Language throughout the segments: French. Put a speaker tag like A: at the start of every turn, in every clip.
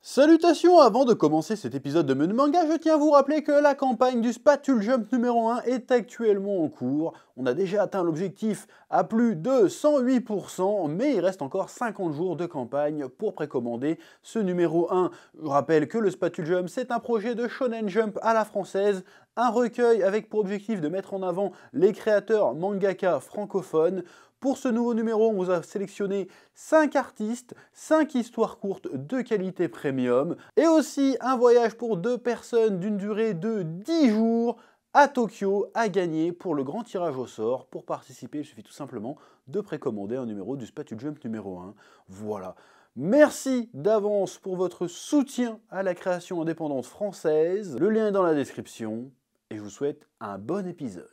A: Salutations, avant de commencer cet épisode de Menu Manga, je tiens à vous rappeler que la campagne du Spatule Jump numéro 1 est actuellement en cours. On a déjà atteint l'objectif à plus de 108%, mais il reste encore 50 jours de campagne pour précommander ce numéro 1. Je rappelle que le Spatule Jump, c'est un projet de Shonen Jump à la française, un recueil avec pour objectif de mettre en avant les créateurs mangaka francophones. Pour ce nouveau numéro, on vous a sélectionné 5 artistes, 5 histoires courtes de qualité premium, et aussi un voyage pour 2 personnes d'une durée de 10 jours à Tokyo à gagner pour le grand tirage au sort. Pour participer, il suffit tout simplement de précommander un numéro du Spatule Jump numéro 1. Voilà. Merci d'avance pour votre soutien à la création indépendante française. Le lien est dans la description, et je vous souhaite un bon épisode.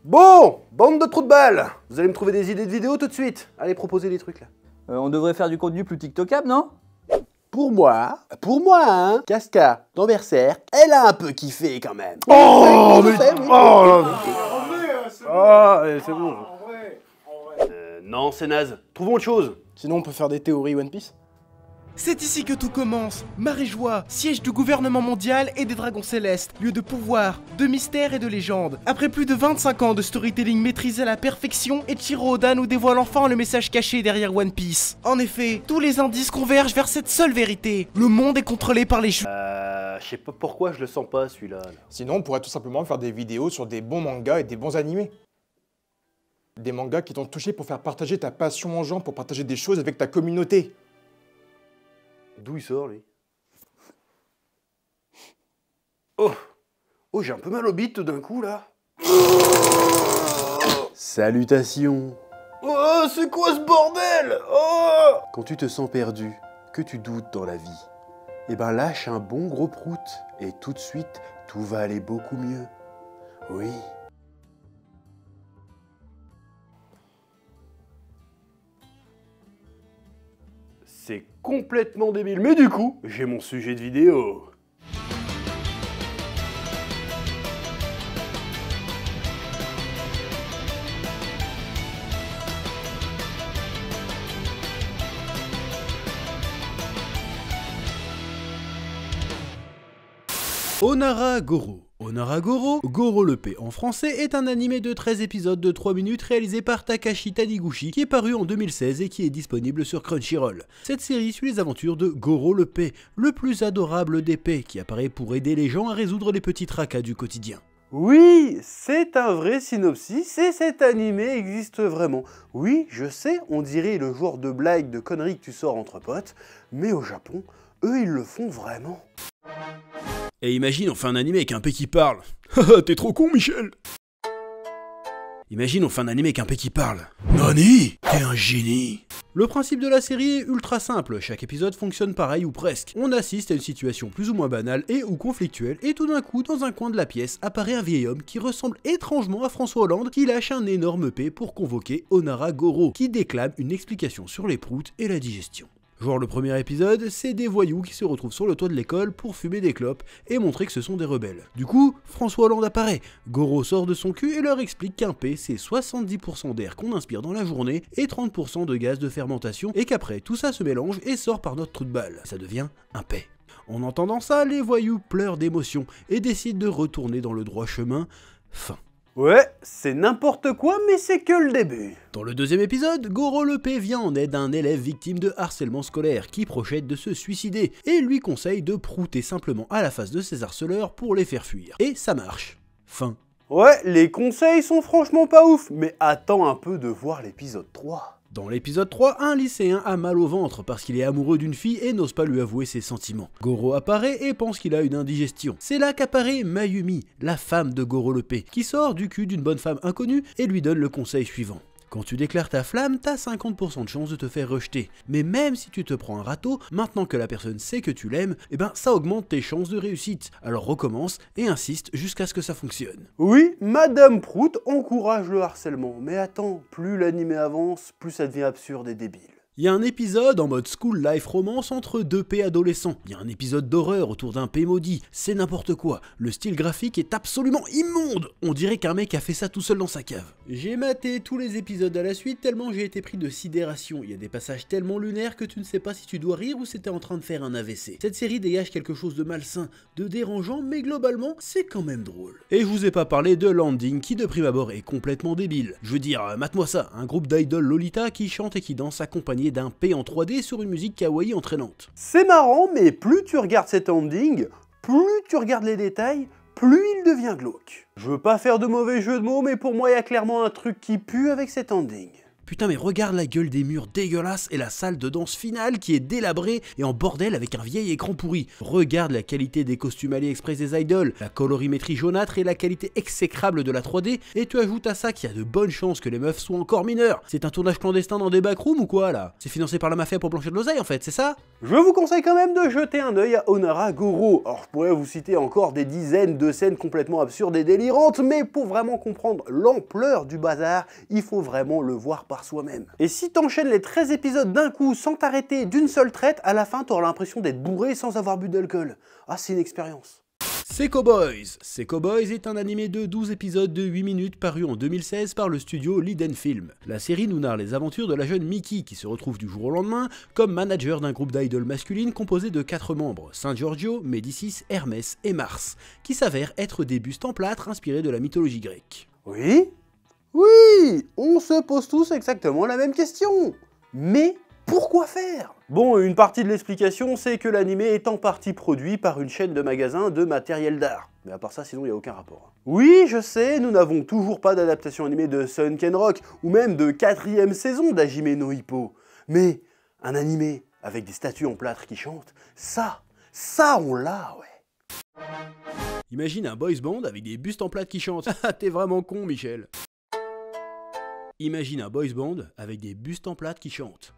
A: Bon, bande de trous de balles, vous allez me trouver des idées de vidéos tout de suite. Allez, proposez des trucs là.
B: On devrait faire du contenu plus TikTokable, non?
A: Pour moi, hein, Casca, dans Berserk, elle a un peu kiffé quand même.
C: Oh, mais...
A: c'est bon. Non, c'est naze. Trouvons autre chose.
C: Sinon, on peut faire des théories One Piece.
D: C'est ici que tout commence. Maréjoie, siège du gouvernement mondial et des dragons célestes, lieu de pouvoir, de mystère et de légende. Après plus de 25 ans de storytelling maîtrisé à la perfection, Eiichiro Oda nous dévoile enfin le message caché derrière One Piece. En effet, tous les indices convergent vers cette seule vérité. Le monde est contrôlé par les
A: Je sais pas pourquoi je le sens pas celui-là.
C: Sinon, on pourrait tout simplement faire des vidéos sur des bons mangas et des bons animés. Des mangas qui t'ont touché pour faire partager ta passion aux gens, pour partager des choses avec ta communauté.
A: D'où il sort, lui? Oh, j'ai un peu mal au bide tout d'un coup, là. Salutations. Oh, c'est quoi ce bordel? Oh! Quand tu te sens perdu, que tu doutes dans la vie, eh ben lâche un bon gros prout, et tout de suite, tout va aller beaucoup mieux. Oui. C'est complètement débile, mais du coup, j'ai mon sujet de vidéo. Onara Goro. Onara Goro, Goro le P en français, est un animé de 13 épisodes de 3 minutes réalisé par Takashi Taniguchi qui est paru en 2016 et qui est disponible sur Crunchyroll. Cette série suit les aventures de Goro le P, le plus adorable des P, qui apparaît pour aider les gens à résoudre les petits tracas du quotidien. Oui, c'est un vrai synopsis et cet animé existe vraiment. Oui, je sais, on dirait le genre de blague de conneries que tu sors entre potes, mais au Japon, eux ils le font vraiment. Et imagine, on fait un animé avec un P qui parle. Haha, t'es trop con, Michel. Imagine, on fait un animé avec un P qui parle. Nani, t'es un génie. Le principe de la série est ultra simple, chaque épisode fonctionne pareil ou presque. On assiste à une situation plus ou moins banale et ou conflictuelle, et tout d'un coup, dans un coin de la pièce, apparaît un vieil homme qui ressemble étrangement à François Hollande, qui lâche un énorme P pour convoquer Onara Goro, qui déclame une explication sur les proutes et la digestion. Genre le premier épisode, c'est des voyous qui se retrouvent sur le toit de l'école pour fumer des clopes et montrer que ce sont des rebelles. Du coup, François Hollande apparaît, Goro sort de son cul et leur explique qu'un P c'est 70% d'air qu'on inspire dans la journée et 30% de gaz de fermentation et qu'après tout ça se mélange et sort par notre trou de balle. Ça devient un P. En entendant ça, les voyous pleurent d'émotion et décident de retourner dans le droit chemin. Fin. Ouais, c'est n'importe quoi, mais c'est que le début. Dans le deuxième épisode, Goro le P vient en aide à un élève victime de harcèlement scolaire qui projette de se suicider et lui conseille de prouter simplement à la face de ses harceleurs pour les faire fuir. Et ça marche. Fin. Ouais, les conseils sont franchement pas ouf, mais attends un peu de voir l'épisode 3. Dans l'épisode 3, un lycéen a mal au ventre parce qu'il est amoureux d'une fille et n'ose pas lui avouer ses sentiments. Goro apparaît et pense qu'il a une indigestion. C'est là qu'apparaît Mayumi, la femme de Goro le P, qui sort du cul d'une bonne femme inconnue et lui donne le conseil suivant. Quand tu déclares ta flamme, t'as 50% de chance de te faire rejeter. Mais même si tu te prends un râteau, maintenant que la personne sait que tu l'aimes, eh ben ça augmente tes chances de réussite. Alors recommence et insiste jusqu'à ce que ça fonctionne. Oui, Madame Prout encourage le harcèlement. Mais attends, plus l'animé avance, plus ça devient absurde et débile. Il y a un épisode en mode school life romance entre deux P adolescents. Il y a un épisode d'horreur autour d'un P maudit. C'est n'importe quoi. Le style graphique est absolument immonde. On dirait qu'un mec a fait ça tout seul dans sa cave. J'ai maté tous les épisodes à la suite tellement j'ai été pris de sidération. Il y a des passages tellement lunaires que tu ne sais pas si tu dois rire ou si t'es en train de faire un AVC. Cette série dégage quelque chose de malsain, de dérangeant, mais globalement, c'est quand même drôle. Et je vous ai pas parlé de Landing qui de prime abord est complètement débile. Je veux dire, mate-moi ça, un groupe d'idoles Lolita qui chante et qui danse accompagné d'un P en 3D sur une musique kawaii entraînante.
E: C'est marrant, mais plus tu regardes cet ending, plus tu regardes les détails, plus il devient glauque. Je veux pas faire de mauvais jeu de mots, mais pour moi il y a clairement un truc qui pue avec cet ending.
A: Putain mais regarde la gueule des murs dégueulasses et la salle de danse finale qui est délabrée et en bordel avec un vieil écran pourri. Regarde la qualité des costumes AliExpress des idoles, la colorimétrie jaunâtre et la qualité exécrable de la 3D, et tu ajoutes à ça qu'il y a de bonnes chances que les meufs soient encore mineures. C'est un tournage clandestin dans des backrooms ou quoi là? C'est financé par la mafia pour blanchir de l'oseille en fait, c'est ça?
E: Je vous conseille quand même de jeter un œil à Onara Goro. Alors je pourrais vous citer encore des dizaines de scènes complètement absurdes et délirantes, mais pour vraiment comprendre l'ampleur du bazar, il faut vraiment le voir par soi-même. Et si t'enchaînes les 13 épisodes d'un coup sans t'arrêter d'une seule traite, à la fin t'auras l'impression d'être bourré sans avoir bu d'alcool. Ah, c'est une expérience.
A: Seiko Boys. Seiko Boys est un animé de 12 épisodes de 8 minutes paru en 2016 par le studio Liden Film. La série nous narre les aventures de la jeune Miki qui se retrouve du jour au lendemain comme manager d'un groupe d'idoles masculines composé de 4 membres, Saint Giorgio, Médicis, Hermès et Mars, qui s'avèrent être des bustes en plâtre inspirés de la mythologie grecque.
E: Oui? Oui! On se pose tous exactement la même question. Mais pourquoi faire? Bon, une partie de l'explication, c'est que l'anime est en partie produit par une chaîne de magasins de matériel d'art. Mais à part ça, sinon il n'y a aucun rapport. Oui, je sais, nous n'avons toujours pas d'adaptation animée de Sunken Rock, ou même de 4ème saison d'Hajime no Ippo. Mais un animé avec des statues en plâtre qui chantent, ça on l'a, ouais.
A: Imagine un boys band avec des bustes en plâtre qui chantent. T'es vraiment con, Michel. Imagine un boys band avec des bustes en plâtre qui chantent.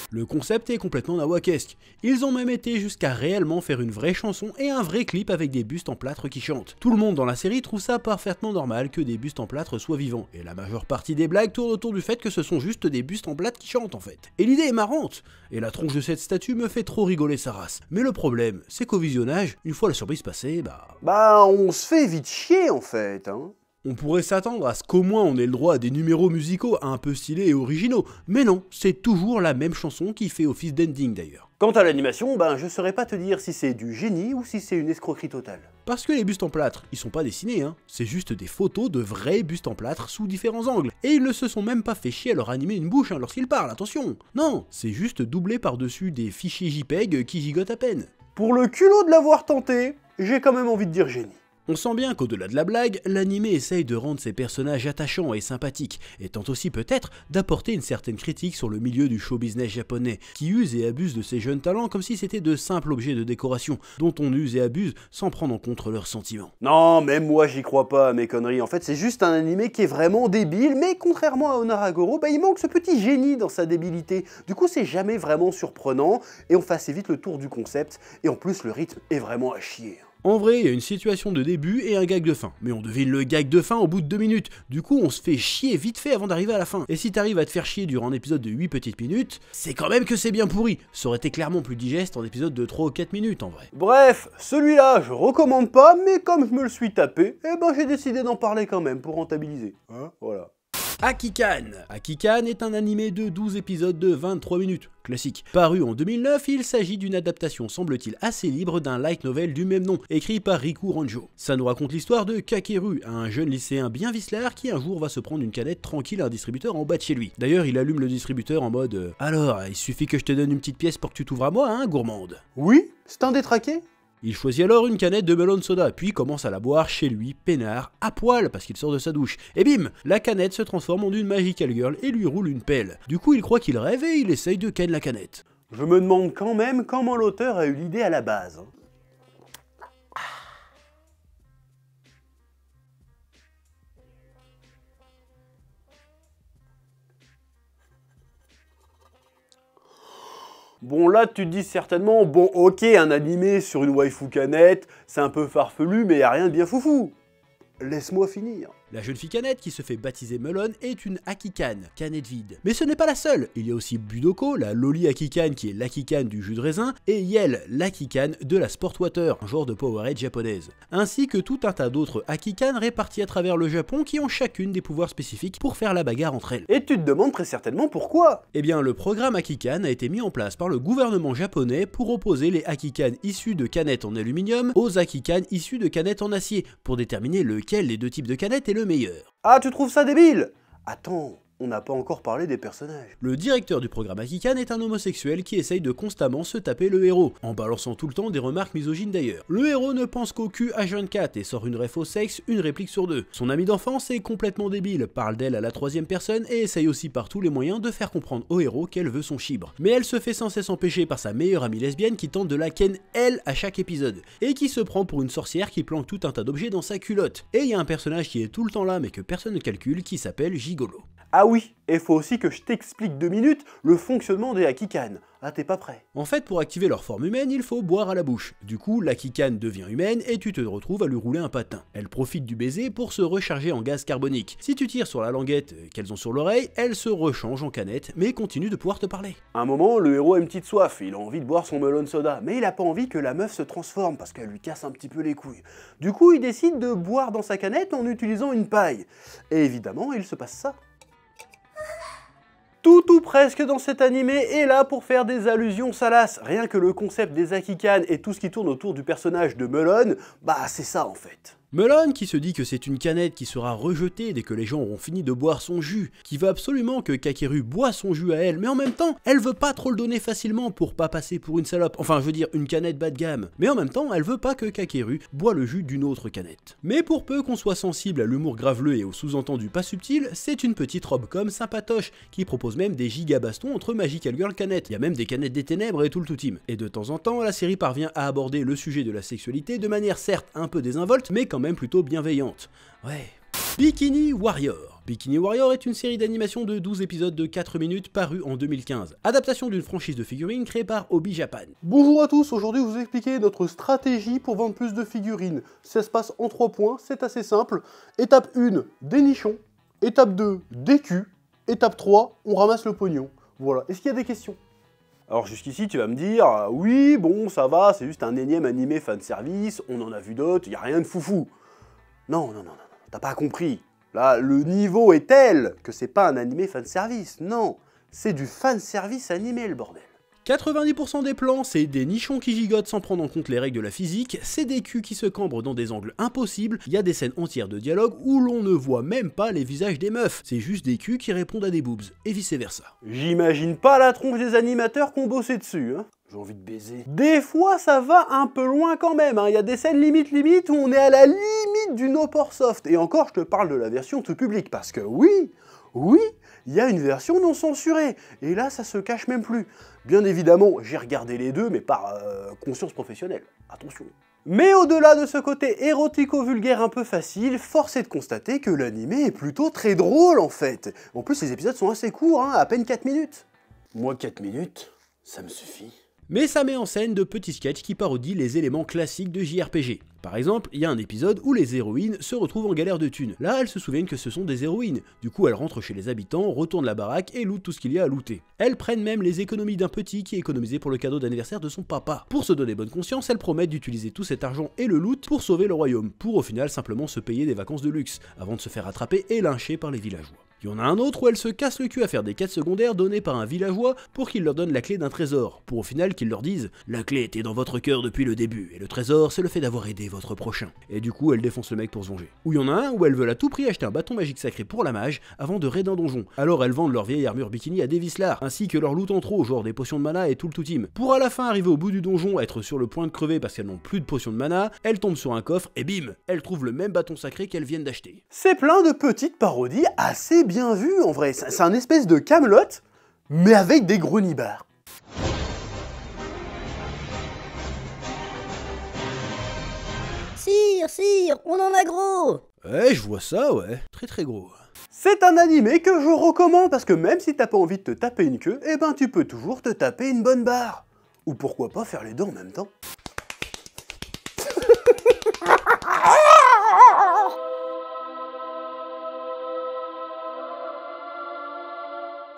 A: Le concept est complètement nawakesque. Ils ont même été jusqu'à réellement faire une vraie chanson et un vrai clip avec des bustes en plâtre qui chantent. Tout le monde dans la série trouve ça parfaitement normal que des bustes en plâtre soient vivants, et la majeure partie des blagues tourne autour du fait que ce sont juste des bustes en plâtre qui chantent en fait. Et l'idée est marrante, et la tronche de cette statue me fait trop rigoler sa race. Mais le problème, c'est qu'au visionnage, une fois la surprise passée,
E: on se fait vite chier en fait, hein.
A: On pourrait s'attendre à ce qu'au moins on ait le droit à des numéros musicaux un peu stylés et originaux, mais non, c'est toujours la même chanson qui fait office d'ending d'ailleurs.
E: Quant à l'animation, je saurais pas te dire si c'est du génie ou si c'est une escroquerie totale.
A: Parce que les bustes en plâtre, ils sont pas dessinés, hein, c'est juste des photos de vrais bustes en plâtre sous différents angles, et ils ne se sont même pas fait chier à leur animer une bouche lorsqu'ils parlent, attention. Non, c'est juste doublé par-dessus des fichiers JPEG qui gigotent à peine.
E: Pour le culot de l'avoir tenté, j'ai quand même envie de dire génie.
A: On sent bien qu'au-delà de la blague, l'anime essaye de rendre ses personnages attachants et sympathiques, et tente aussi peut-être d'apporter une certaine critique sur le milieu du show business japonais, qui use et abuse de ses jeunes talents comme si c'était de simples objets de décoration, dont on use et abuse sans prendre en compte leurs sentiments.
E: Non, même moi j'y crois pas à mes conneries, en fait c'est juste un anime qui est vraiment débile, mais contrairement à Onara Goro, il manque ce petit génie dans sa débilité. Du coup c'est jamais vraiment surprenant, et on fait assez vite le tour du concept, et en plus le rythme est vraiment à chier.
A: En vrai, il y a une situation de début et un gag de fin, mais on devine le gag de fin au bout de 2 minutes, du coup on se fait chier vite fait avant d'arriver à la fin. Et si t'arrives à te faire chier durant un épisode de 8 petites minutes, c'est quand même que c'est bien pourri. Ça aurait été clairement plus digeste en épisode de 3 ou 4 minutes en vrai.
E: Bref, celui-là je recommande pas, mais comme je me le suis tapé, j'ai décidé d'en parler quand même pour rentabiliser. Hein, voilà.
A: Akikan. Akikan est un animé de 12 épisodes de 23 minutes, classique. Paru en 2009, il s'agit d'une adaptation semble-t-il assez libre d'un light novel du même nom, écrit par Riku Ranjo. Ça nous raconte l'histoire de Kakeru, un jeune lycéen bien vicelard qui un jour va se prendre une canette tranquille à un distributeur en bas de chez lui. D'ailleurs, il allume le distributeur en mode « Alors, il suffit que je te donne une petite pièce pour que tu t'ouvres à moi, hein, gourmande ?»
E: Oui, c'est un détraqué.
A: Il choisit alors une canette de melon soda, puis commence à la boire chez lui, peinard, à poil, parce qu'il sort de sa douche. Et bim, la canette se transforme en une magical girl et lui roule une pelle. Du coup, il croit qu'il rêve et il essaye de ken la canette.
E: Je me demande quand même comment l'auteur a eu l'idée à la base. Bon là tu te dis certainement, bon ok un animé sur une waifu canette, c'est un peu farfelu mais y a rien de bien foufou. Laisse-moi finir.
A: La jeune fille canette qui se fait baptiser Melon est une Akikan, canette vide. Mais ce n'est pas la seule, il y a aussi Budoko, la Loli Akikan qui est l'Akikan du jus de raisin, et Yel, l'Akikan de la Sportwater, un genre de Powerade japonaise. Ainsi que tout un tas d'autres Akikan répartis à travers le Japon qui ont chacune des pouvoirs spécifiques pour faire la bagarre entre elles.
E: Et tu te demandes très certainement pourquoi?
A: Eh bien, le programme Akikan a été mis en place par le gouvernement japonais pour opposer les Akikan issus de canettes en aluminium aux Akikan issus de canettes en acier, pour déterminer lequel des deux types de canettes est le meilleur.
E: Ah, tu trouves ça débile? Attends, on n'a pas encore parlé des personnages.
A: Le directeur du programme Akikan est un homosexuel qui essaye de constamment se taper le héros, en balançant tout le temps des remarques misogynes d'ailleurs. Le héros ne pense qu'au cul H24 et sort une ref au sexe, une réplique sur deux. Son ami d'enfance est complètement débile, parle d'elle à la troisième personne et essaye aussi par tous les moyens de faire comprendre au héros qu'elle veut son chibre. Mais elle se fait sans cesse empêcher par sa meilleure amie lesbienne qui tente de la ken elle à chaque épisode, et qui se prend pour une sorcière qui planque tout un tas d'objets dans sa culotte. Et il y a un personnage qui est tout le temps là mais que personne ne calcule qui s'appelle Gigolo.
E: Ah oui, et faut aussi que je t'explique 2 minutes le fonctionnement des Akikan. Ah, t'es pas prêt?
A: En fait, pour activer leur forme humaine, il faut boire à la bouche. Du coup, l'Akikan devient humaine et tu te retrouves à lui rouler un patin. Elle profite du baiser pour se recharger en gaz carbonique. Si tu tires sur la languette qu'elles ont sur l'oreille, elle se rechange en canette, mais continue de pouvoir te parler.
E: À un moment, le héros a une petite soif, il a envie de boire son melon soda, mais il a pas envie que la meuf se transforme parce qu'elle lui casse un petit peu les couilles. Du coup, il décide de boire dans sa canette en utilisant une paille. Et évidemment, il se passe ça. Tout ou presque dans cet animé est là pour faire des allusions salaces. Rien que le concept des Akikan et tout ce qui tourne autour du personnage de Melon, bah c'est ça en fait.
A: Melon qui se dit que c'est une canette qui sera rejetée dès que les gens auront fini de boire son jus, qui veut absolument que Kakeru boit son jus à elle, mais en même temps, elle veut pas trop le donner facilement pour pas passer pour une salope, enfin je veux dire une canette bas de gamme, mais en même temps, elle veut pas que Kakeru boit le jus d'une autre canette. Mais pour peu qu'on soit sensible à l'humour graveleux et aux sous-entendus pas subtils, c'est une petite robe-com sympatoche, qui propose même des giga-bastons entre Magical Girl canettes, il y a même des canettes des ténèbres et tout le tout team. Et de temps en temps, la série parvient à aborder le sujet de la sexualité de manière certes un peu désinvolte, mais quand même plutôt bienveillante. Ouais. Bikini Warrior. Bikini Warrior est une série d'animation de 12 épisodes de 4 minutes parue en 2015. Adaptation d'une franchise de figurines créée par Obi Japan.
E: Bonjour à tous, aujourd'hui je vais vous expliquer notre stratégie pour vendre plus de figurines. Ça se passe en 3 points, c'est assez simple. Étape 1, des nichons. Étape 2, des culs. Étape 3, on ramasse le pognon. Voilà, est-ce qu'il y a des questions? Alors jusqu'ici tu vas me dire, oui bon ça va, c'est juste un énième animé fanservice, on en a vu d'autres, y a rien de foufou. Non, t'as pas compris. Là, le niveau est tel que c'est pas un animé fanservice, non. C'est du fanservice animé le bordel.
A: 90% des plans, c'est des nichons qui gigotent sans prendre en compte les règles de la physique, c'est des culs qui se cambrent dans des angles impossibles, il y a des scènes entières de dialogue où l'on ne voit même pas les visages des meufs, c'est juste des culs qui répondent à des boobs, et vice versa.
E: J'imagine pas la tronche des animateurs qui ont bossé dessus, hein. J'ai envie de baiser. Des fois, ça va un peu loin quand même, hein. Il y a des scènes limite où on est à la limite du no port soft. Et encore, je te parle de la version tout public, parce que oui, il y a une version non censurée. Et là, ça se cache même plus. Bien évidemment, j'ai regardé les deux, mais par conscience professionnelle. Attention. Mais au-delà de ce côté érotico-vulgaire un peu facile, force est de constater que l'animé est plutôt très drôle en fait. En plus, les épisodes sont assez courts, hein, à peine 4 minutes. Moi, 4 minutes, ça me suffit.
A: Mais ça met en scène de petits sketchs qui parodient les éléments classiques de JRPG. Par exemple, il y a un épisode où les héroïnes se retrouvent en galère de thunes. Là, elles se souviennent que ce sont des héroïnes. Du coup, elles rentrent chez les habitants, retournent la baraque et lootent tout ce qu'il y a à looter. Elles prennent même les économies d'un petit qui est économisé pour le cadeau d'anniversaire de son papa. Pour se donner bonne conscience, elles promettent d'utiliser tout cet argent et le loot pour sauver le royaume, pour au final simplement se payer des vacances de luxe, avant de se faire attraper et lyncher par les villageois. Il y en a un autre où elles se cassent le cul à faire des quêtes secondaires données par un villageois pour qu'il leur donne la clé d'un trésor, pour au final qu'ils leur disent « La clé était dans votre cœur depuis le début, et le trésor c'est le fait d'avoir aidé votre prochain ». Et du coup elles défoncent le mec pour se venger. Ou il y en a un où elles veulent à tout prix acheter un bâton magique sacré pour la mage avant de raider un donjon. Alors elles vendent leur vieille armure bikini à des vislards, ainsi que leur loot en trop, genre des potions de mana et tout le tout team. Pour à la fin arriver au bout du donjon, être sur le point de crever parce qu'elles n'ont plus de potions de mana, elles tombent sur un coffre et bim, elles trouvent le même bâton sacré qu'elles viennent d'acheter.
E: C'est plein de petites parodies assez bien vues en vrai. C'est un espèce de Camelot, mais avec des gros nibards.
F: Sire, on en a gros!
A: Ouais, je vois ça, ouais. Très gros.
E: C'est un animé que je recommande parce que même si t'as pas envie de te taper une queue, eh ben tu peux toujours te taper une bonne barre. Ou pourquoi pas faire les deux en même temps.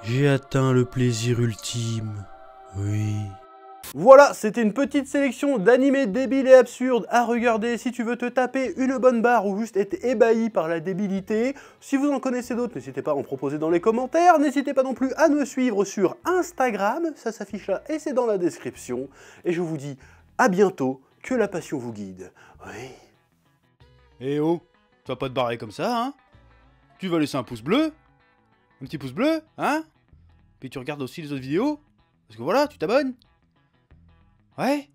A: J'ai atteint le plaisir ultime. Oui.
E: Voilà, c'était une petite sélection d'animés débiles et absurdes à regarder si tu veux te taper une bonne barre ou juste être ébahi par la débilité. Si vous en connaissez d'autres, n'hésitez pas à en proposer dans les commentaires. N'hésitez pas non plus à me suivre sur Instagram, ça s'affiche là et c'est dans la description. Et je vous dis à bientôt, que la passion vous guide. Oui.
A: Eh oh, tu vas pas te barrer comme ça, hein? Tu vas laisser un pouce bleu? Un petit pouce bleu, hein? Puis tu regardes aussi les autres vidéos? Parce que voilà, tu t'abonnes? Ouais?